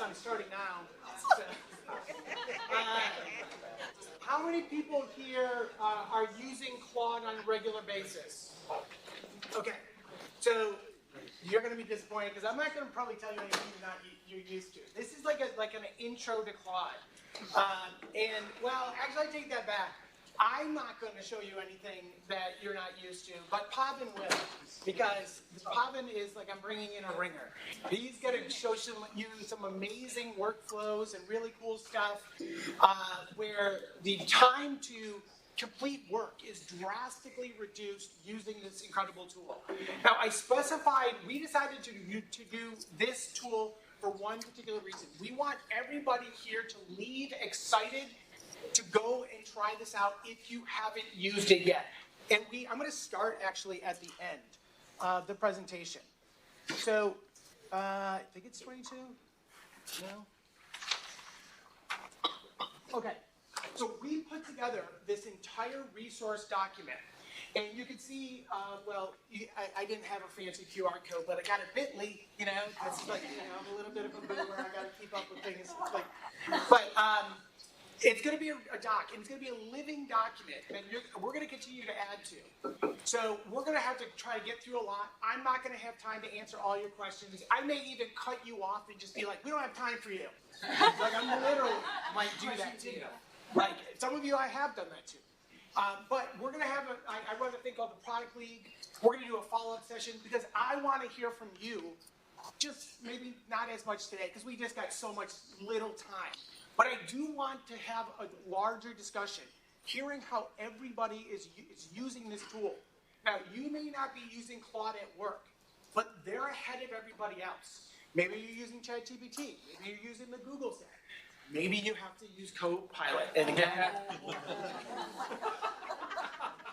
I'm starting now. So, how many people here are using Claude on a regular basis? Okay, so you're going to be disappointed because I'm not going to probably tell you anything you're used to. This is like an intro to Claude. And, well, actually, I take that back. I'm not going to show you anything that you're not used to, but Pavan will, because Pavan is like I'm bringing in a ringer. He's going to show you some amazing workflows and really cool stuff where the time to complete work is drastically reduced using this incredible tool. Now, we decided to do this tool for one particular reason. We want everybody here to leave excited to go and try this out if you haven't used it yet. And I'm going to start actually at the end of the presentation. So, I think it's 22? No? Okay. So we put together this entire resource document. And you can see, I didn't have a fancy QR code, but I got a bit.ly, that's like, I'm a little bit of a boomer, I got to keep up with things. But it's going to be a doc, and it's going to be a living document that we're going to continue to add to. So we're going to have to try to get through a lot. I'm not going to have time to answer all your questions. I may even cut you off and just be like, we don't have time for you. Like, I literally might do that to you. Like, some of you, I have done that too. But we're going to have I run a thing called the Product League. We're going to do a follow-up session because I want to hear from you, just maybe not as much today because we just got so much little time. But I do want to have a larger discussion, hearing how everybody is using this tool. Now, you may not be using Claude at work, but they're ahead of everybody else. Maybe you're using ChatGPT. Maybe you're using the Google stack. Maybe you have to use Copilot. And again,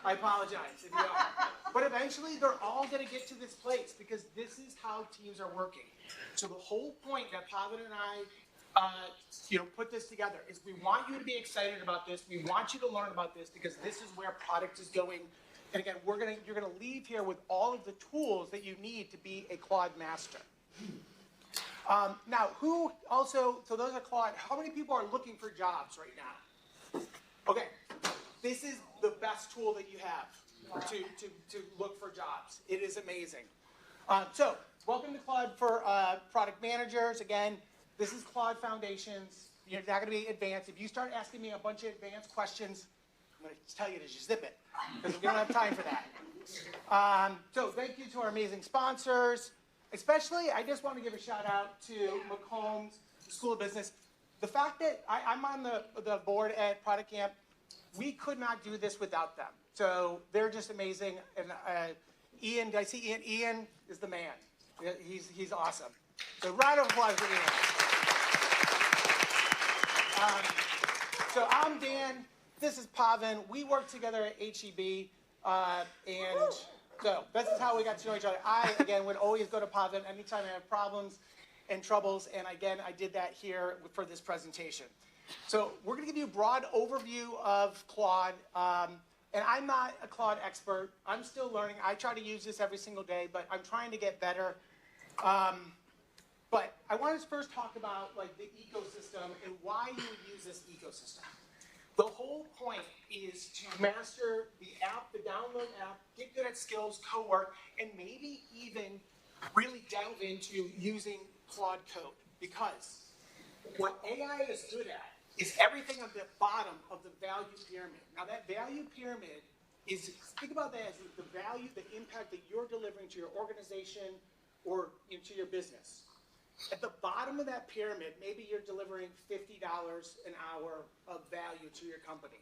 I apologize if you are. But eventually, they're all going to get to this place because this is how teams are working. So the whole point that Pavan and I put this together is we want you to be excited about this. We want you to learn about this because this is where product is going. And again, you're gonna leave here with all of the tools that you need to be a Claude master. Now, so those are Claude, how many people are looking for jobs right now? Okay, this is the best tool that you have to look for jobs. It is amazing. So, welcome to Claude for product managers. Again, this is Claude Foundations. You're not going to be advanced. If you start asking me a bunch of advanced questions, I'm going to tell you to just zip it because we don't have time for that. So thank you to our amazing sponsors. Especially, I just want to give a shout out to McCombs School of Business. The fact that I'm on the board at ProductCamp, we could not do this without them. So they're just amazing. And Ian, did I see Ian? Ian is the man. He's awesome. So round of applause for Ian. So I'm Dan. This is Pavan. We work together at HEB, and so this is how we got to know each other. I, again, would always go to Pavan anytime I have problems and troubles, and again, I did that here for this presentation. So we're going to give you a broad overview of Claude, and I'm not a Claude expert. I'm still learning. I try to use this every single day, but I'm trying to get better. But I want to first talk about like the ecosystem and why you would use this ecosystem. The whole point is to master the app, the download app, get good at skills, Cowork, and maybe even really delve into using Claude Code. Because what AI is good at is everything at the bottom of the value pyramid. Now that value pyramid is, think about that as the value, the impact that you're delivering to your organization or to your business. At the bottom of that pyramid, maybe you're delivering $50 an hour of value to your company.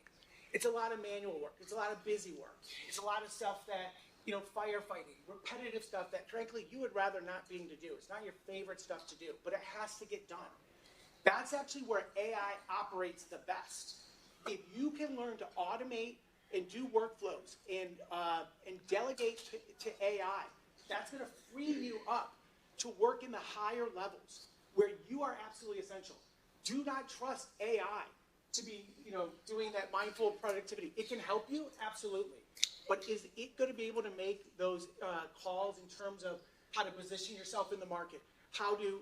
It's a lot of manual work. It's a lot of busy work. It's a lot of stuff that, firefighting, repetitive stuff that, frankly, you would rather not being to do. It's not your favorite stuff to do, but it has to get done. That's actually where AI operates the best. If you can learn to automate and do workflows and delegate to AI, that's going to free you up to work in the higher levels where you are absolutely essential. Do not trust AI to be, doing that mindful productivity. It can help you, absolutely. But is it going to be able to make those calls in terms of how to position yourself in the market, how to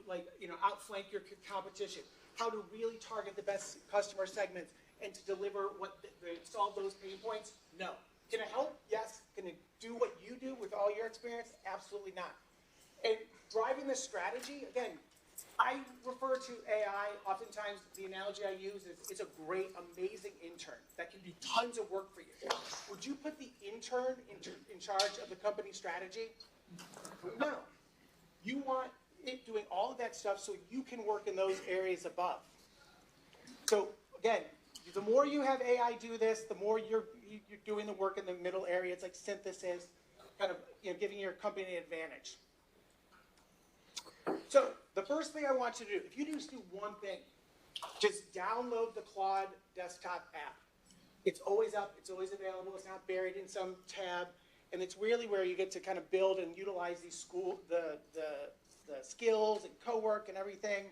outflank your competition, how to really target the best customer segments, and to deliver solve those pain points? No. Can it help? Yes. Can it do what you do with all your experience? Absolutely not. And driving this strategy, again, I refer to AI, oftentimes the analogy I use is it's a great, amazing intern that can do tons of work for you. Would you put the intern in charge of the company strategy? No. You want it doing all of that stuff so you can work in those areas above. So again, the more you have AI do this, the more you're doing the work in the middle area. It's like synthesis, kind of giving your company an advantage. So the first thing I want you to do, if you just do one thing, just download the Claude Desktop app. It's always up, it's always available, it's not buried in some tab, and it's really where you get to kind of build and utilize these the skills and Cowork and everything.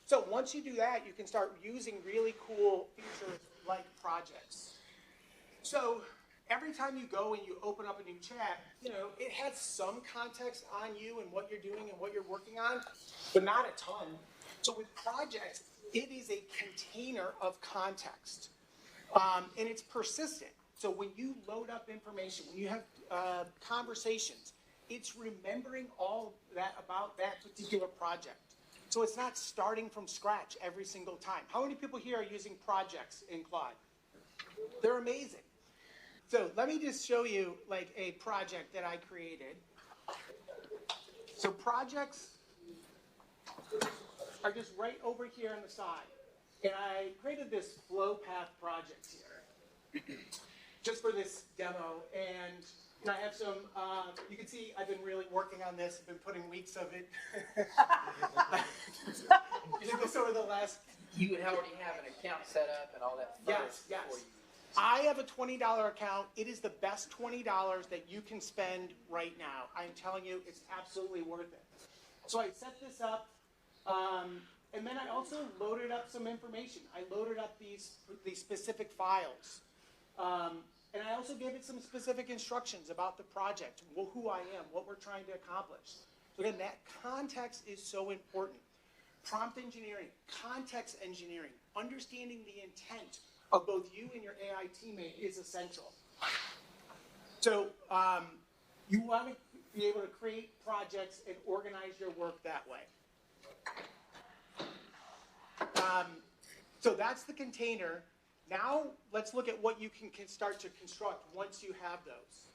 So once you do that, you can start using really cool features like projects. So every time you go and you open up a new chat, it has some context on you and what you're doing and what you're working on, but not a ton. So with projects, it is a container of context, and it's persistent. So when you load up information, when you have conversations, it's remembering all that about that particular project. So it's not starting from scratch every single time. How many people here are using projects in Claude? They're amazing. So let me just show you like a project that I created. So projects are just right over here on the side. And I created this flow path project here just for this demo. And I have some, you can see I've been really working on this. I've been putting weeks of it. Did this over the last... You would already have an account set up and all that first. Yes. I have a $20 account. It is the best $20 that you can spend right now. I'm telling you, it's absolutely worth it. So I set this up, and then I also loaded up some information. I loaded up these specific files. And I also gave it some specific instructions about the project, who I am, what we're trying to accomplish. So again, that context is so important. Prompt engineering, context engineering, understanding the intent of both you and your AI teammate is essential. So you want to be able to create projects and organize your work that way. So that's the container. Now let's look at what you can start to construct once you have those.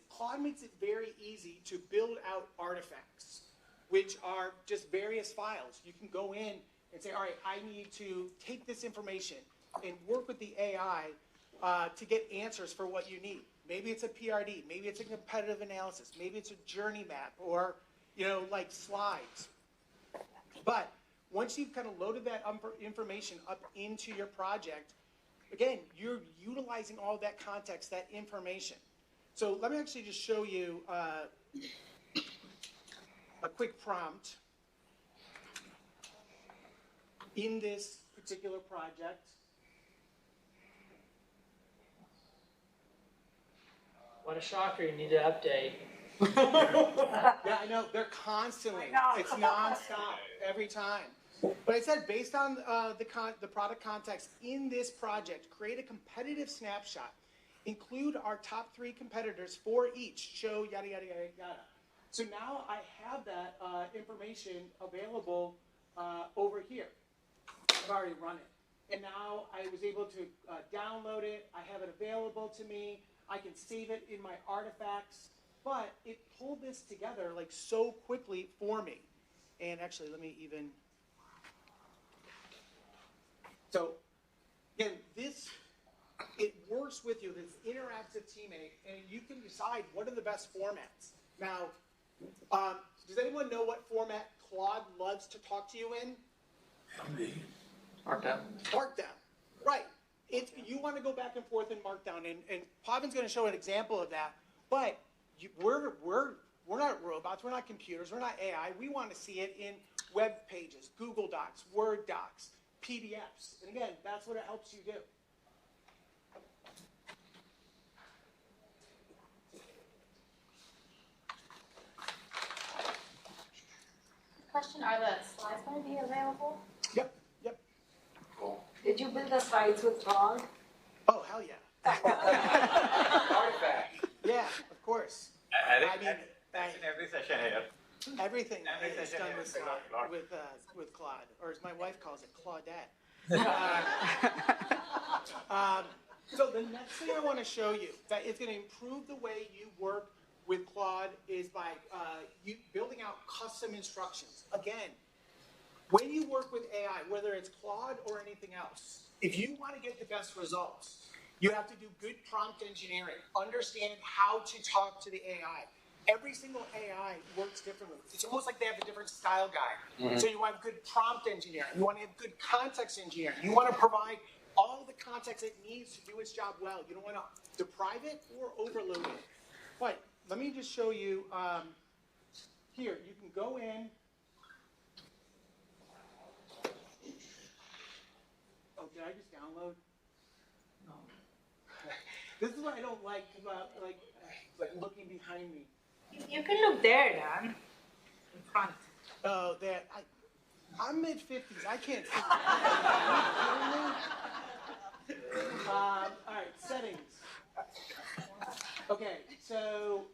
Claude makes it very easy to build out artifacts, which are just various files. You can go in and say, all right, I need to take this information and work with the AI to get answers for what you need. Maybe it's a PRD, maybe it's a competitive analysis, maybe it's a journey map, or like slides. But once you've kind of loaded that information up into your project, again, you're utilizing all of that context, that information. So let me actually just show you a quick prompt in this particular project. What a shocker, you need to update. Yeah, I know, they're constantly, it's nonstop every time. But I said, based on the product context in this project, create a competitive snapshot. Include our top 3 competitors for each, show yada, yada, yada, yada. So now I have that information available over here. I've already run it. And now I was able to download it. I have it available to me. I can save it in my artifacts. But it pulled this together like so quickly for me. And actually, let me even... So, again, it works with you, this interactive teammate, and you can decide what are the best formats. Now, does anyone know what format Claude loves to talk to you in? Markdown. Markdown, right. You want to go back and forth in Markdown, and Pavan's going to show an example of that, but we're not robots, we're not computers, we're not AI. We want to see it in web pages, Google Docs, Word docs, PDFs. And again, that's what it helps you do. Are the slides going to be available? Yep, yep. Did you build the slides with Claude? Oh, hell yeah. Artifact. Yeah, of course. I think, I mean, in every session here. everything Every is session done here with is Claude. with Claude, or as my wife calls it, Claudette. So the next thing I want to show you that is going to improve the way you work with Claude is by you building out custom instructions. Again, when you work with AI, whether it's Claude or anything else, if you want to get the best results, you have to do good prompt engineering, understand how to talk to the AI. Every single AI works differently. It's almost like they have a different style guide. So you want good prompt engineering. You want to have good context engineering. You want to provide all the context it needs to do its job well. You don't want to deprive it or overload it. But let me just show you, here, you can go in. Oh, did I just download? No. This is what I don't like about like looking behind me. You can look there, Dan. In front. Oh, I'm mid-50s. I can't see. All right, settings. Okay, so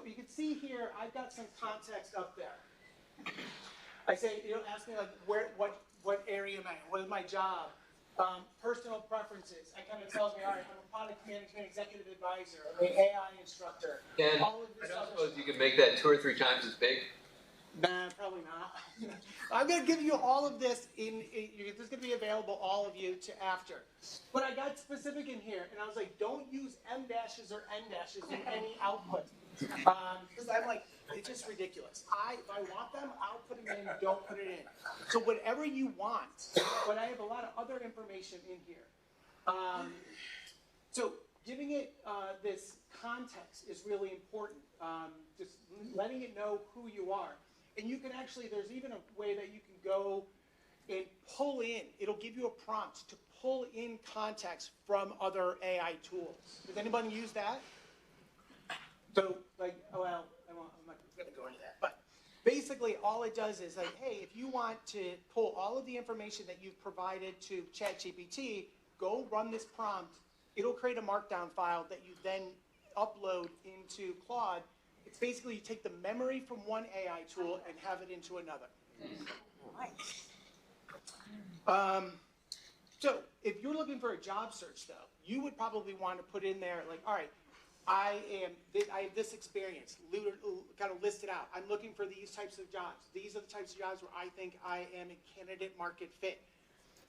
you can see here, I've got some context up there. I say, ask me like what area am I in? What is my job? Personal preferences. It kind of tells me, all right, I'm a product management executive advisor. I'm an AI instructor. And All of I this don't other suppose stuff. you can make that 2 or 3 times as big. Nah, probably not. I'm going to give you all of this this is going to be available, all of you, to after. But I got specific in here, and I was like, don't use M dashes or N dashes in any output. Because I'm like, it's just ridiculous. If I want them, I'll put them in, don't put it in. So whatever you want, but I have a lot of other information in here. So giving it this context is really important. Just letting it know who you are. And you can actually, there's even a way that you can go and pull in. It'll give you a prompt to pull in context from other AI tools. Does anybody use that? So, like, I'm not going to go into that. But basically, all it does is like, hey, if you want to pull all of the information that you've provided to ChatGPT, go run this prompt. It'll create a markdown file that you then upload into Claude. It's basically you take the memory from one AI tool and have it into another. So if you're looking for a job search, though, you would probably want to put in there, like, all right, I have this experience, kind of list it out. I'm looking for these types of jobs. These are the types of jobs where I think I am a candidate market fit.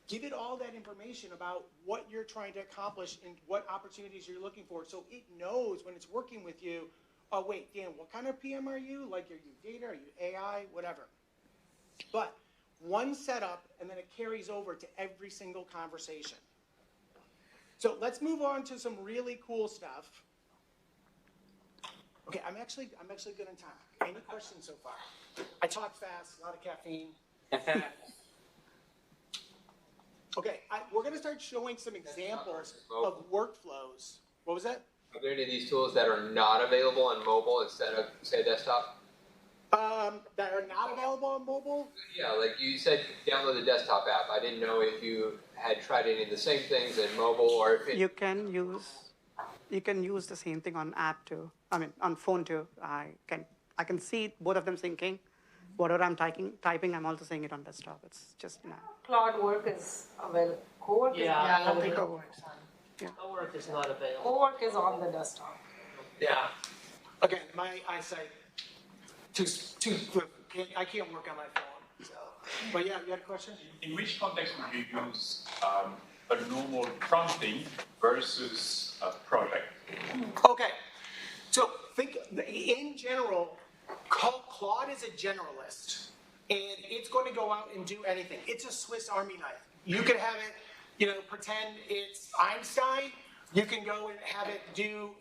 Give it all that information about what you're trying to accomplish and what opportunities you're looking for, so it knows when it's working with you, oh, wait, Dan, what kind of PM are you? Like, are you data? Are you AI? Whatever. But one setup, and then it carries over to every single conversation. So let's move on to some really cool stuff. Okay, I'm actually good on time. Any questions so far? I talk fast, a lot of caffeine. Okay, we're going to start showing some examples of workflows. What was that? Are there any of these tools that are not available on mobile instead of, say, desktop? That are not available on mobile? Yeah, like you said, download the desktop app. I didn't know if you had tried any of the same things in mobile or if it... You can use the same thing on app too. I mean, on phone too. I can see both of them syncing. Whatever I'm typing, I'm also seeing it on desktop. It's just Claude Work is available. Cowork is Yeah, not I don't think available. Cowork is not available. Cowork is on the desktop. Yeah. Again, my eyesight, I can't work on my phone. So. But yeah, you had a question? In which context would you use a normal prompting versus a project? Okay. So think, in general, Claude is a generalist, and it's going to go out and do anything. It's a Swiss Army knife. You can have it, pretend it's Einstein. You can go and have it do,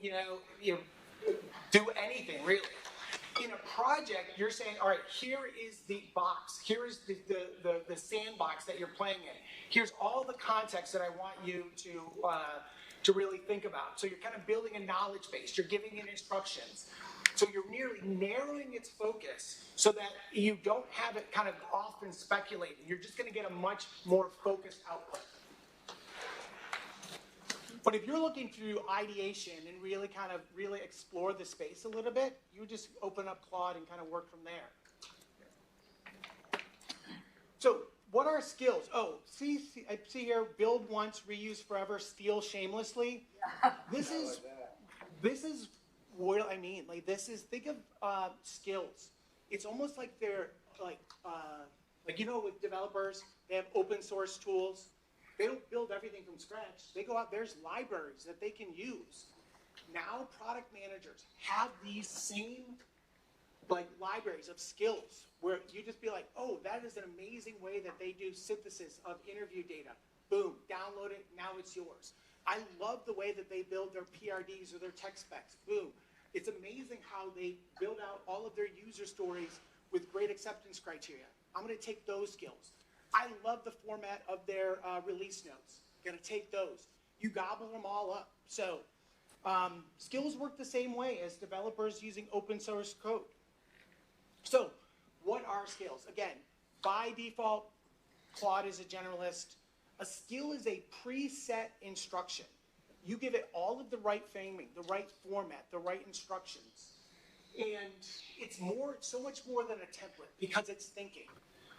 do anything really. In a project, you're saying, all right, here is the box. Here is the sandbox that you're playing in. Here's all the context that I want you to really think about. So you're kind of building a knowledge base. You're giving it instructions. So you're nearly narrowing its focus so that you don't have it kind of off and speculating. You're just going to get a much more focused output. But if you're looking through ideation and really kind of explore the space a little bit, you just open up Claude and kind of work from there. So what are skills? Oh, see here, build once, reuse forever, steal shamelessly. This is what I mean. Like this is, think of skills. It's almost like they're like you know, with developers, they have open source tools. They don't build everything from scratch. They go out, there's libraries that they can use. Now product managers have these same like libraries of skills where you just be like, oh, that is an amazing way that they do synthesis of interview data. Boom, download it, now it's yours. I love the way that they build their PRDs or their tech specs. Boom. It's amazing how they build out all of their user stories with great acceptance criteria. I'm going to take those skills. I love the format of their release notes. Going to take those. You gobble them all up. So skills work the same way as developers using open source code. So what are skills? Again, by default, Claude is a generalist. A skill is a preset instruction. You give it all of the right framing, the right format, the right instructions. And it's so much more than a template because it's thinking.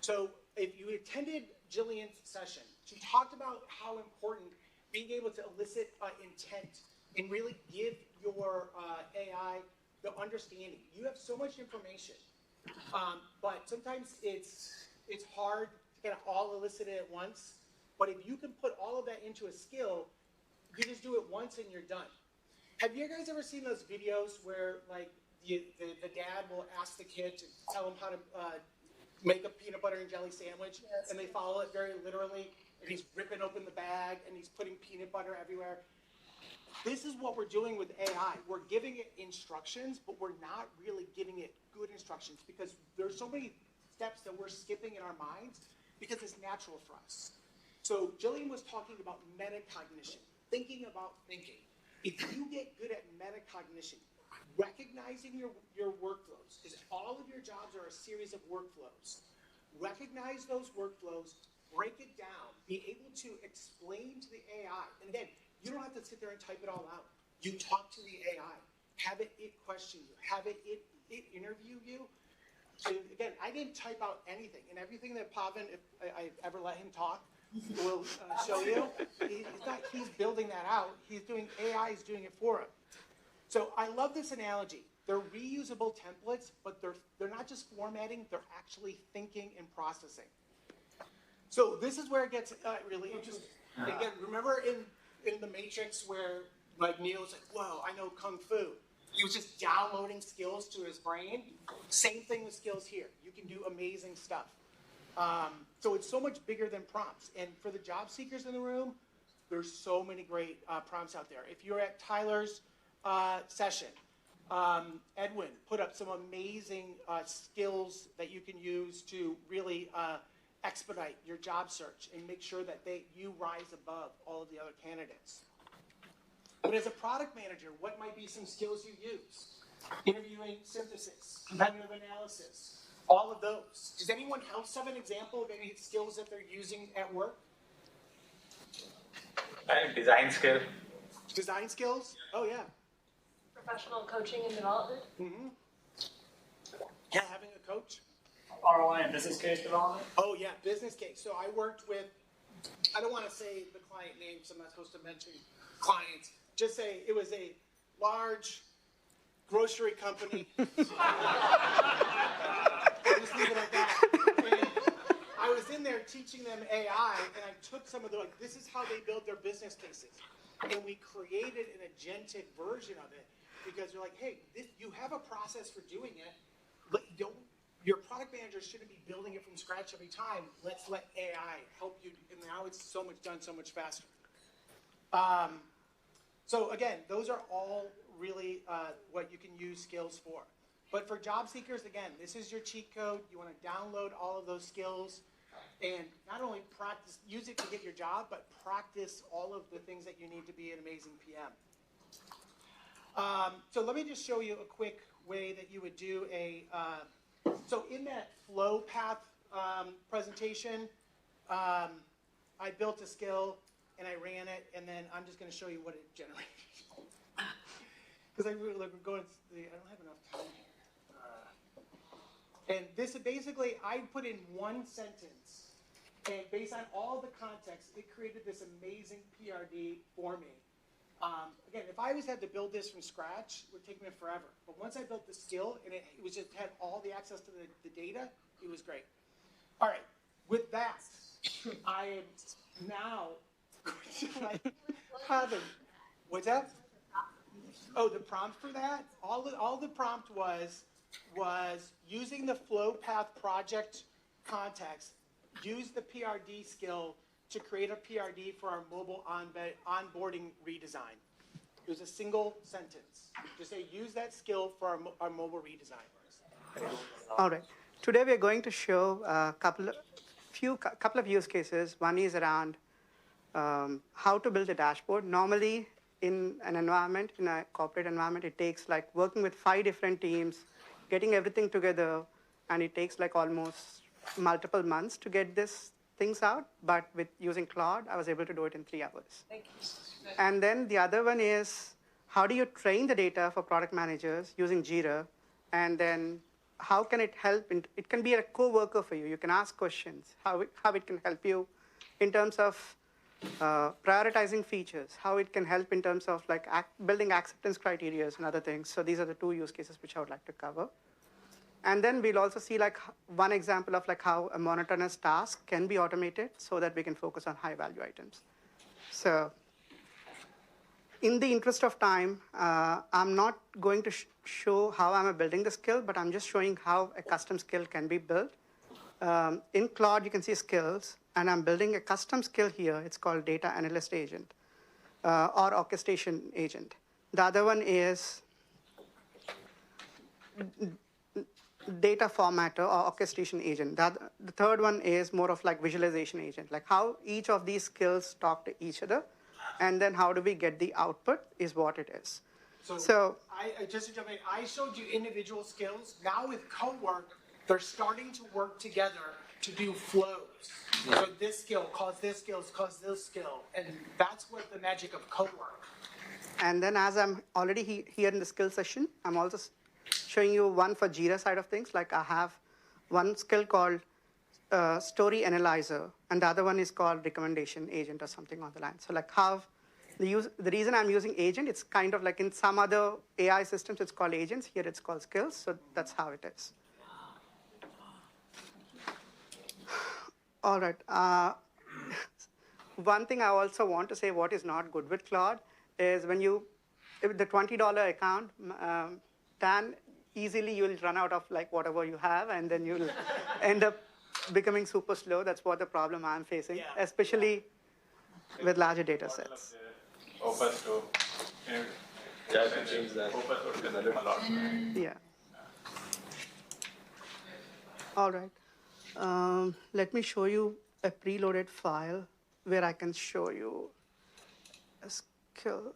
So if you attended Jillian's session, she talked about how important being able to elicit intent and really give your AI the understanding. You have so much information, but sometimes it's hard to kind of all elicit it at once. But if you can put all of that into a skill, you just do it once and you're done. Have you guys ever seen those videos where like the dad will ask the kid to tell him how to make a peanut butter and jelly sandwich, yes, and they follow it very literally, and he's ripping open the bag and he's putting peanut butter everywhere? This is what we're doing with AI. We're giving it instructions, but we're not really giving it good instructions because there's so many steps that we're skipping in our minds because it's natural for us. So Jillian was talking about metacognition, thinking about thinking. If you get good at metacognition, recognizing your workflows, because all of your jobs are a series of workflows. Recognize those workflows, break it down, be able to explain to the AI. And again, you don't have to sit there and type it all out. You talk to the AI, have it question you, have it interview you. So again, I didn't type out anything, and everything that Pavan, if I ever let him talk, will show you. He's building that out. AI is doing it for him. So I love this analogy. They're reusable templates, but they're not just formatting, they're actually thinking and processing. So this is where it gets really interesting. Again, remember in the Matrix where like Neo's like, whoa, I know Kung Fu. He was just downloading skills to his brain. Same thing with skills here. You can do amazing stuff. So it's so much bigger than prompts. And for the job seekers in the room, there's so many great prompts out there. If you're at Tyler's session, Edwin put up some amazing skills that you can use to really expedite your job search and make sure that you rise above all of the other candidates. But as a product manager, what might be some skills you use? Interviewing, synthesis, competitive analysis, all of those. Does anyone else have an example of any skills that they're using at work? Design skill. Design skills? Oh, yeah. Professional coaching and development. Mm-hmm. Yeah, having a coach. ROI and business case development. Oh, yeah, business case. So I worked with, I don't want to say the client name, so I'm not supposed to mention clients. Just say it was a large grocery company. Just leave it at that. And I was in there teaching them AI, and I took some of the, like, this is how they build their business cases. And we created an agentic version of it because you're like, hey, you have a process for doing it, but your product manager shouldn't be building it from scratch every time. Let's let AI help you. And now it's so much done so much faster. So again, those are all really what you can use skills for. But for job seekers, again, this is your cheat code. You want to download all of those skills and not only practice, use it to get your job, but practice all of the things that you need to be an amazing PM. So let me just show you a quick way that you would do a, so in that flow path presentation, I built a skill and I ran it, and then I'm just going to show you what it generated. Because we're going, I don't have enough time here. And this is basically, I put in one sentence, and based on all the context, it created this amazing PRD for me. Again, if I was had to build this from scratch, it would take me forever. But once I built the skill, and it was just had all the access to the data, it was great. All right, with that, I am now going to Pavan. What's that? Oh, the prompt for that? All the prompt was using the flow path project context, use the PRD skill to create a PRD for our mobile onboarding redesign. It was a single sentence. Just say, use that skill for our mobile redesign. All right. Today we're going to show a couple of use cases. One is around how to build a dashboard. Normally, in an environment, in a corporate environment, it takes like working with 5 different teams, getting everything together, and it takes like almost multiple months to get this things out. But with using Claude, I was able to do it in 3 hours. Thank you. And then the other one is, how do you train the data for product managers using Jira? And then how can it help? It can be a co-worker for you. You can ask questions, how it can help you in terms of prioritizing features, how it can help in terms of like building acceptance criteria and other things. So these are the 2 use cases which I would like to cover. And then we'll also see like one example of like how a monotonous task can be automated so that we can focus on high value items. So in the interest of time, I'm not going to show how I'm building the skill, but I'm just showing how a custom skill can be built. In Claude, you can see skills, and I'm building a custom skill here. It's called data analyst agent or orchestration agent. The other one is data formatter or orchestration agent. The third one is more of like visualization agent, like how each of these skills talk to each other, and then how do we get the output is what it is. So just to jump in, I showed you individual skills. Now with Cowork, they're starting to work together to do flows. So this skill calls this skill, calls this skill, and that's what the magic of Cowork. And then as I'm already here in the skill session, I'm also showing you one for Jira side of things. Like I have one skill called story analyzer, and the other one is called recommendation agent or something on the line. So like how the reason I'm using agent, it's kind of like in some other AI systems, it's called agents. Here it's called skills. So that's how it is. All right. One thing I also want to say what is not good with Claude is when if the $20 account, Dan, easily you'll run out of like whatever you have, and then you'll end up becoming super slow. That's what the problem I'm facing, especially with larger data sets. Opus to, Yeah, I can change that. Opus would be a lot. Yeah. All right. Let me show you a preloaded file where I can show you a skill.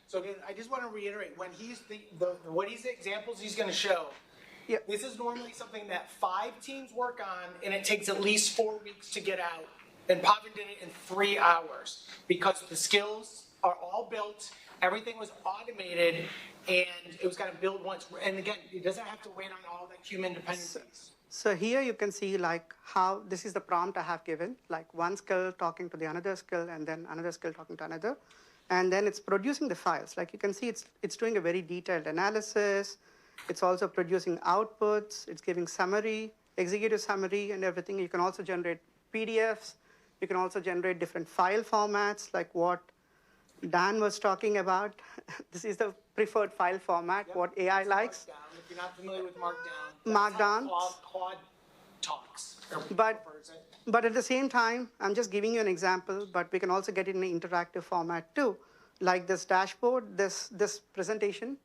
So again, I just want to reiterate, when he's what he's the examples he's going to show, this is normally something that 5 teams work on, and it takes at least 4 weeks to get out. And Pavan did it in 3 hours because the skills are all built, everything was automated, and it was going to build once. And again, it doesn't have to wait on all the human dependencies. So here you can see like how this is the prompt I have given, like one skill talking to the another skill, and then another skill talking to another. And then it's producing the files. Like you can see, it's doing a very detailed analysis. It's also producing outputs. It's giving summary, executive summary, and everything. You can also generate PDFs. You can also generate different file formats, like what Dan was talking about. This is the preferred file format, what AI likes. Markdown. If you're not familiar with Markdown, Markdown. Claude talks. But at the same time, I'm just giving you an example, but we can also get it in an interactive format too. Like this dashboard, this presentation,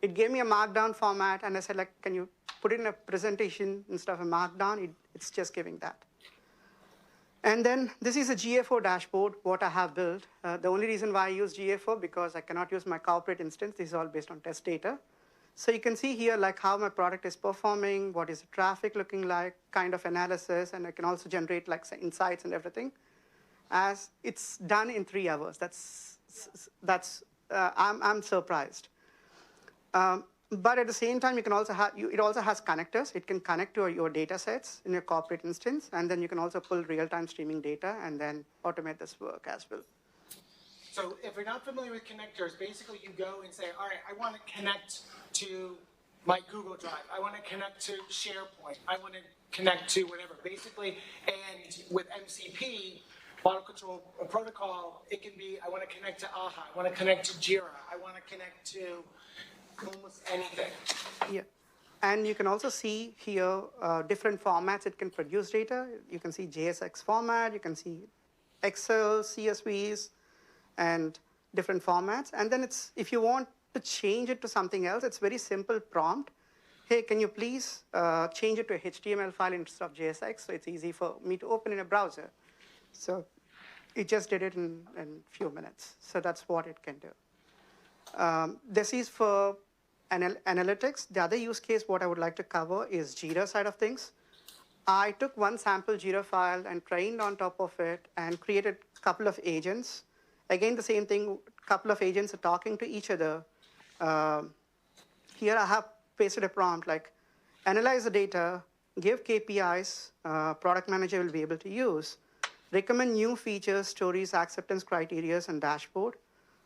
it gave me a Markdown format, and I said, like, can you put it in a presentation instead of a Markdown? It's just giving that. And then this is a GA4 dashboard, what I have built. The only reason why I use GA4 because I cannot use my corporate instance. This is all based on test data. So you can see here like how my product is performing, what is the traffic looking like, kind of analysis, and I can also generate like say, insights and everything. As it's done in 3 hours. I'm surprised. But at the same time, you can also it also has connectors. It can connect to your data sets in your corporate instance, and then you can also pull real-time streaming data and then automate this work as well. So if you're not familiar with connectors, basically you go and say, all right, I want to connect to my Google Drive. I want to connect to SharePoint. I want to connect to whatever. Basically, and with MCP, Model Control Protocol, it can be, I want to connect to AHA. I want to connect to Jira. I want to connect to almost anything. Yeah. And you can also see here different formats it can produce data. You can see JSX format. You can see Excel, CSVs, and different formats. And then if you want to change it to something else, it's very simple prompt. Hey, can you please change it to a HTML file instead of JSX? So it's easy for me to open in a browser. So it just did it in a few minutes. So that's what it can do. This is for analytics. The other use case, what I would like to cover is Jira side of things. I took one sample Jira file and trained on top of it and created a couple of agents. Again, the same thing, a couple of agents are talking to each other. Here I have pasted a prompt like, analyze the data, give KPIs, product manager will be able to use, recommend new features, stories, acceptance criteria, and dashboard,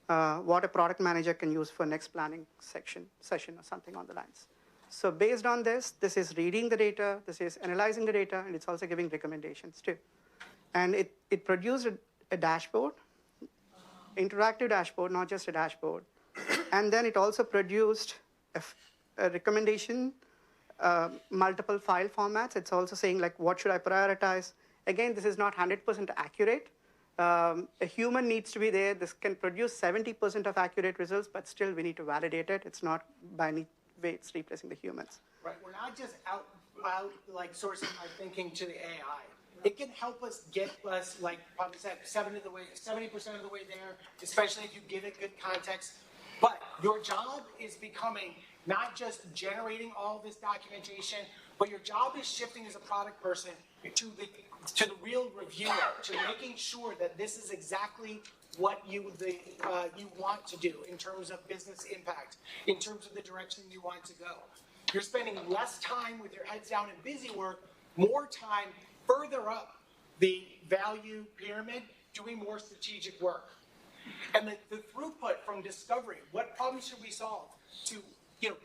what a product manager can use for next planning session or something on the lines. So based on this is reading the data, this is analyzing the data, and it's also giving recommendations too. And it produced a dashboard, interactive dashboard, not just a dashboard. And then it also produced a recommendation, multiple file formats. It's also saying like, what should I prioritize? Again, this is not 100% accurate. A human needs to be there. This can produce 70% of accurate results, but still we need to validate it. It's not by any way it's replacing the humans. Right, we're not just out like sourcing our thinking to the AI. It can help us get us, like probably said, 70% of the way there, especially if you give it good context. But your job is becoming not just generating all this documentation, but your job is shifting as a product person to the real reviewer, to making sure that this is exactly what you want to do in terms of business impact, in terms of the direction you want to go. You're spending less time with your heads down and busy work, more time further up the value pyramid, doing more strategic work. And the throughput from discovery, what problems should we solve, to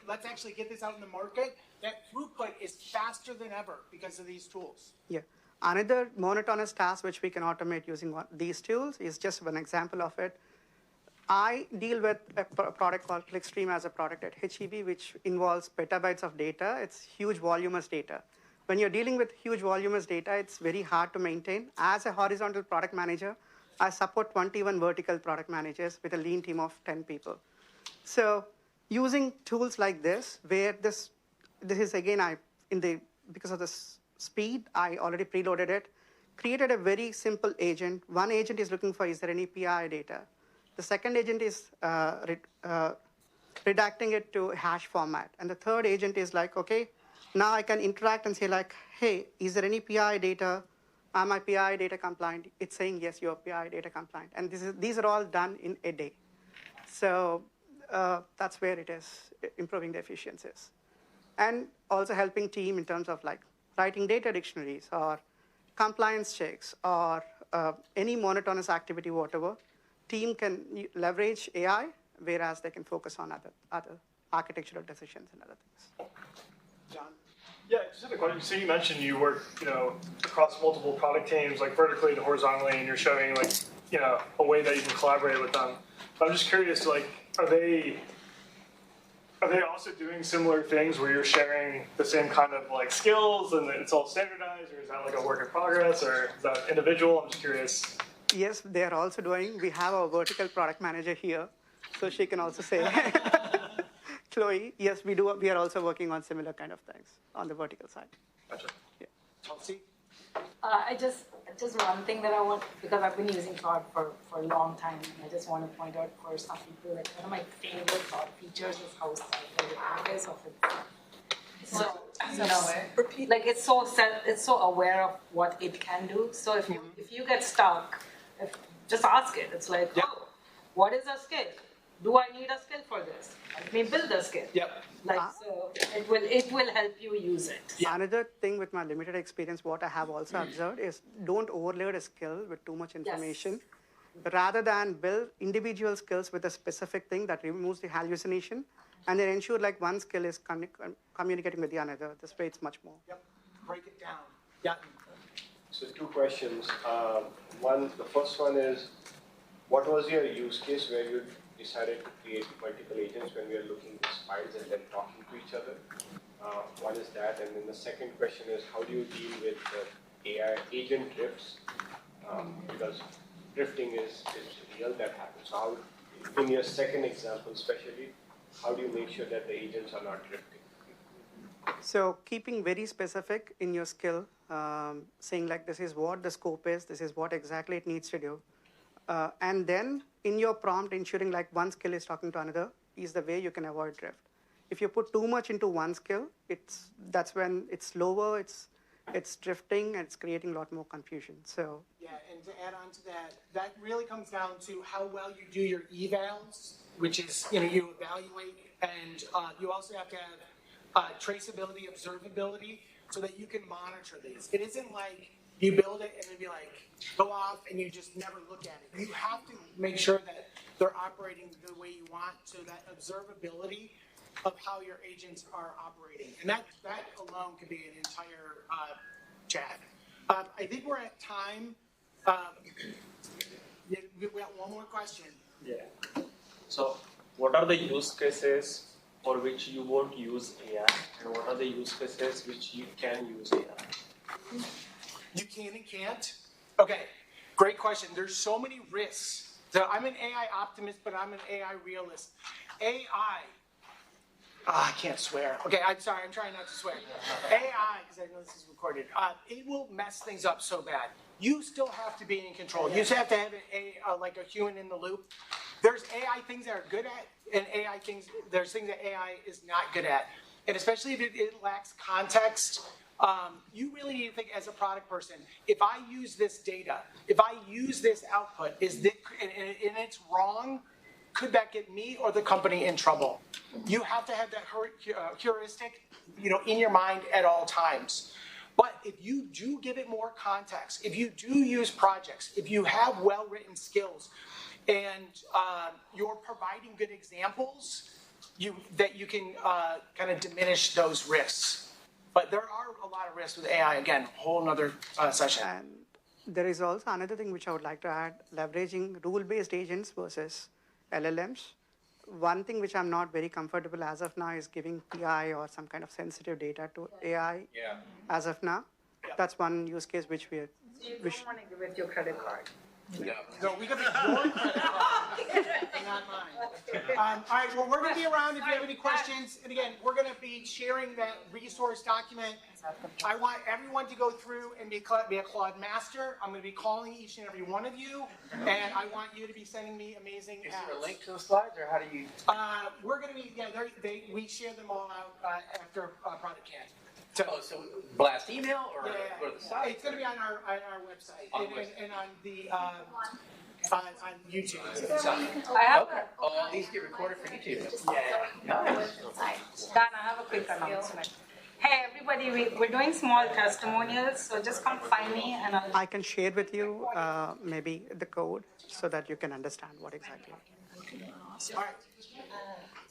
let's actually get this out in the market, that throughput is faster than ever because of these tools. Yeah. Another monotonous task which we can automate using these tools is just one example of it. I deal with a product called Clickstream as a product at HEB, which involves petabytes of data. It's huge voluminous data. When you're dealing with huge voluminous data, it's very hard to maintain. As a horizontal product manager, I support 21 vertical product managers with a lean team of 10 people. So using tools like this, where this is again, because of the speed, I already preloaded it, created a very simple agent. One agent is looking for, is there any PI data? The second agent is redacting it to hash format. And the third agent is like, okay, now I can interact and say like, hey, is there any PI data? Am I PI data compliant? It's saying, yes, you're PI data compliant. And these are all done in a day. So that's where it is, improving the efficiencies. And also helping team in terms of like writing data dictionaries or compliance checks or any monotonous activity, whatever. Team can leverage AI, whereas they can focus on other architectural decisions and other things. John? Yeah, just had a question. So you mentioned you work, across multiple product teams, like vertically to horizontally, and you're showing like, a way that you can collaborate with them. But I'm just curious, like, are they also doing similar things where you're sharing the same kind of like skills and it's all standardized, or is that like a work in progress, or is that individual? I'm just curious. Yes, they are also doing. We have our vertical product manager here, so she can also say, Chloe, yes, we do. We are also working on similar kind of things on the vertical side. Gotcha. Yeah. Chelsea? Just one thing that I want, because I've been using Claude for a long time, and I just want to point out for some people that one of my favorite Claude features is how self-aware of it. So, like it's so aware of what it can do. So if you get stuck, just ask it. It's like, oh, what is a skill? Do I need a skill for this? Let me build a skill. Yep. So it will help you use it. Another thing with my limited experience, what I have also observed is don't overload a skill with too much information. Rather than build individual skills with a specific thing that removes the hallucination, and then ensure like one skill is communicating with the another. This way it's much more. Yep. Break it down. Yeah. So 2 questions. The first one is, what was your use case where you decided to create multiple agents when we are looking at these files and then talking to each other? One is that, and then the second question is, how do you deal with the AI agent drifts? Because drifting is real, that happens. So how, in your second example especially, how do you make sure that the agents are not drifting? So keeping very specific in your skill, saying like this is what the scope is, this is what exactly it needs to do. And then in your prompt, ensuring like one skill is talking to another is the way you can avoid drift. If you put too much into one skill, that's when it's slower, it's drifting, and it's creating a lot more confusion. So yeah, and to add on to that, that really comes down to how well you do your evals, which is you evaluate, and you also have to have traceability, observability, so that you can monitor these. It isn't like you build it and then be like, go off and you just never look at it. You have to make sure that they're operating the way you want, so that observability of how your agents are operating. And that alone could be an entire chat. I think we're at time. We have one more question. Yeah. So what are the use cases for which you won't use AI, and what are the use cases which you can use AI? You can and can't? Okay, great question. There's so many risks. So I'm an AI optimist, but I'm an AI realist. AI, I can't swear. Okay, I'm sorry, I'm trying not to swear. AI, because I know this is recorded, it will mess things up so bad. You still have to be in control. You just have to have like a human in the loop. There's AI things that are good at, and there's things that AI is not good at. And especially if it lacks context, you really need to think as a product person, if I use this data, if I use this output, and it's wrong, could that get me or the company in trouble? You have to have that heuristic, in your mind at all times. But if you do give it more context, if you do use projects, if you have well-written skills, and you're providing good examples, that you can kind of diminish those risks. But there are a lot of risks with AI. Again, whole nother session. And there is also another thing which I would like to add, leveraging rule-based agents versus LLMs. One thing which I'm not very comfortable as of now is giving PI or some kind of sensitive data to AI as of now. That's one use case which we are. You don't want to give it your credit card. No, we got your credit card, not mine. All right, well, we're going to be around if you have any questions. And again, we're going to be sharing that resource document. I want everyone to go through and be a Claude master. I'm going to be calling each and every one of you, and I want you to be sending me amazing apps. Is there a link to the slides, or how do you? We're going to be, we share them all out after ProductCamp. So blast email or go to the site? It's going to be on our website and on the on YouTube. I have Oh, these get recorded for YouTube. Dan, I have a quick announcement. Hey, everybody, we're doing small testimonials, so just come find me and I can share with you maybe the code so that you can understand what exactly. All right.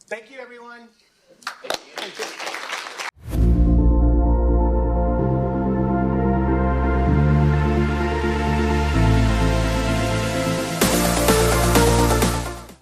Thank you, everyone. Thank you.